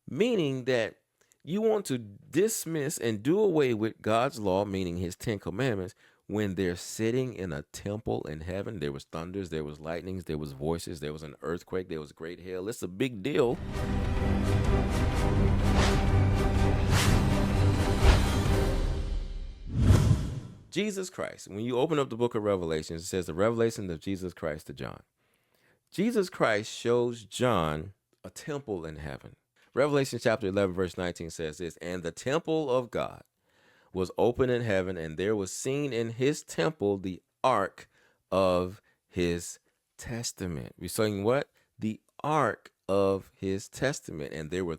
meaning that you want to dismiss and do away with God's law, meaning his 10 commandments, when they're sitting in a temple in heaven. There was thunders, there was lightnings, there was voices, there was an earthquake, there was great hail. It's a big deal. Jesus Christ. When you open up the book of Revelation, it says the revelation of Jesus Christ to John. Jesus Christ shows John a temple in heaven. Revelation chapter 11, verse 19 says this, and the temple of God was open in heaven, and there was seen in his temple the ark of his testament. We're saying what? The ark of his testament. And there were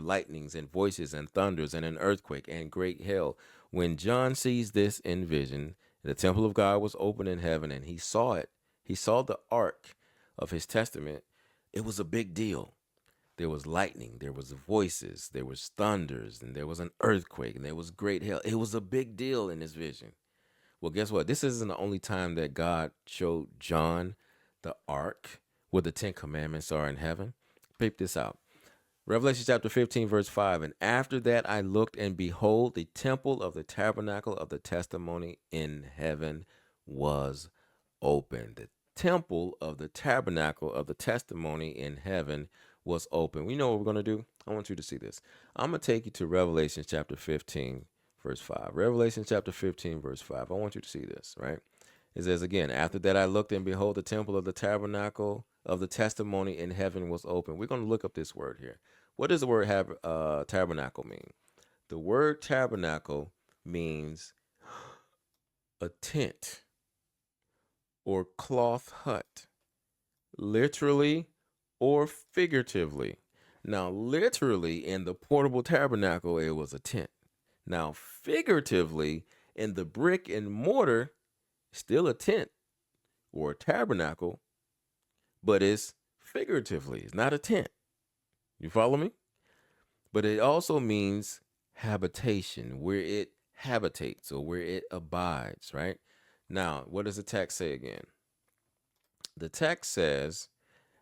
lightnings and voices and thunders and an earthquake and great hail. When John sees this in vision, the temple of God was open in heaven, and he saw it. He saw the ark of his testament. It was a big deal. There was lightning, there was voices, there was thunders, and there was an earthquake, and there was great hail. It was a big deal in his vision. Well, guess what? This isn't the only time that God showed John the ark where the 10 commandments are in heaven. Peep this out. Revelation chapter 15, verse 5. And after that I looked, and behold, the temple of the tabernacle of the testimony in heaven was open. The temple of the tabernacle of the testimony in heaven was open. We know what we're going to do. I want you to see this. I'm going to take you to Revelation chapter 15, verse 5. Revelation chapter 15, verse 5. I want you to see this, right? It says again, after that I looked, and behold, the temple of the tabernacle of the testimony in heaven was open. We're going to look up this word here. What does the word tabernacle mean? The word tabernacle means a tent or cloth hut, literally or figuratively. Now, literally, in the portable tabernacle, it was a tent. Now, figuratively, in the brick and mortar, still a tent or a tabernacle, but it's figuratively. It's not a tent. You follow me? But it also means habitation, where it habitates or where it abides, right? Now, what does the text say again? The text says,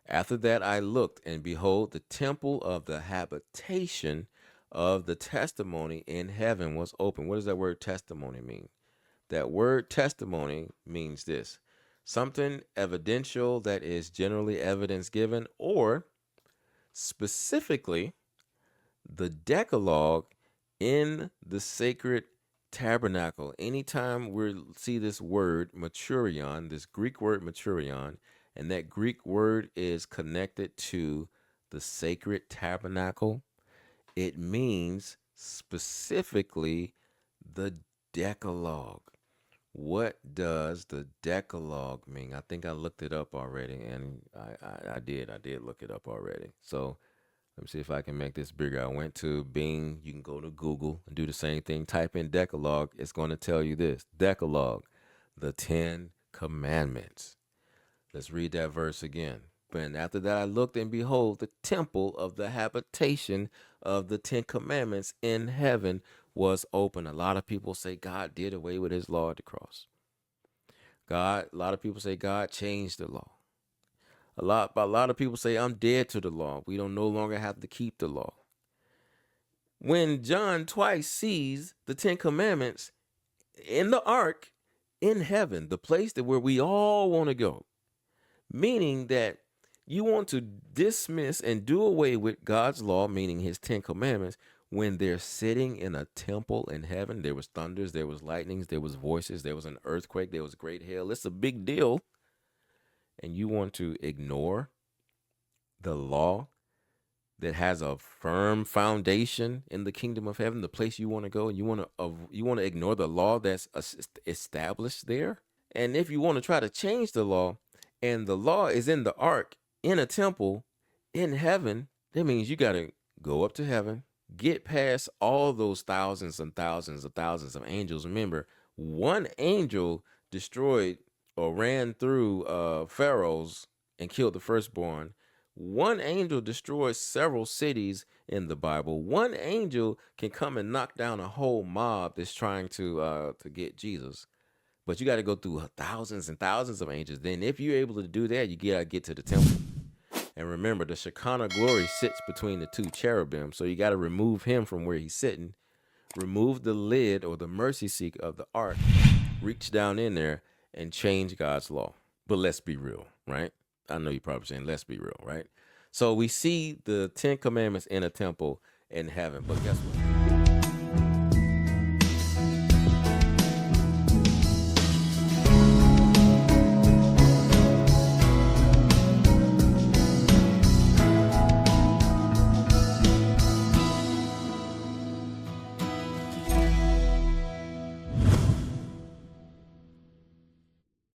after that I looked, and behold, the temple of the habitation of the testimony in heaven was open. What does that word testimony mean? That word testimony means this: something evidential that is generally evidence given, or specifically the Decalogue in the sacred tabernacle. Anytime we see this word maturion, this Greek word maturion, and that Greek word is connected to the sacred tabernacle, it means specifically the Decalogue. What does the Decalogue mean? I think I looked it up already, and I did look it up already. So let me see if I can make this bigger. I went to Bing. You can go to Google and do the same thing. Type in Decalogue. It's going to tell you this. Decalogue, the 10 commandments. Let's read that verse again. And after that I looked, and behold, the temple of the habitation of the 10 commandments in heaven was open. A lot of people say God did away with his law at the cross. A lot of people say God changed the law. A lot of people say I'm dead to the law. We don't no longer have to keep the law. When John twice sees the 10 commandments in the ark in heaven, the place where we all want to go, meaning that you want to dismiss and do away with God's law, meaning his 10 commandments, when they're sitting in a temple in heaven. There was thunders, there was lightnings, there was voices, there was an earthquake, there was great hail. It's a big deal. And you want to ignore the law that has a firm foundation in the kingdom of heaven, the place you want to go, and you want to ignore the law that's established there. And if you want to try to change the law, and the law is in the ark, in a temple, in heaven, that means you got to go up to heaven, get past all those thousands and thousands of thousands of angels. Remember, one angel destroyed or ran through pharaohs and killed the firstborn. One angel destroys several cities in the Bible. One angel can come and knock down a whole mob that's trying to get Jesus. But you got to go through thousands and thousands of angels. Then if you're able to do that, you got to get to the temple. And remember, the Shekinah glory sits between the two cherubim. So you got to remove him from where he's sitting, remove the lid or the mercy seat of the ark, reach down in there and change God's law. But let's be real, right? I know you're probably saying, let's be real, right? So we see the 10 commandments in a temple in heaven, but guess what?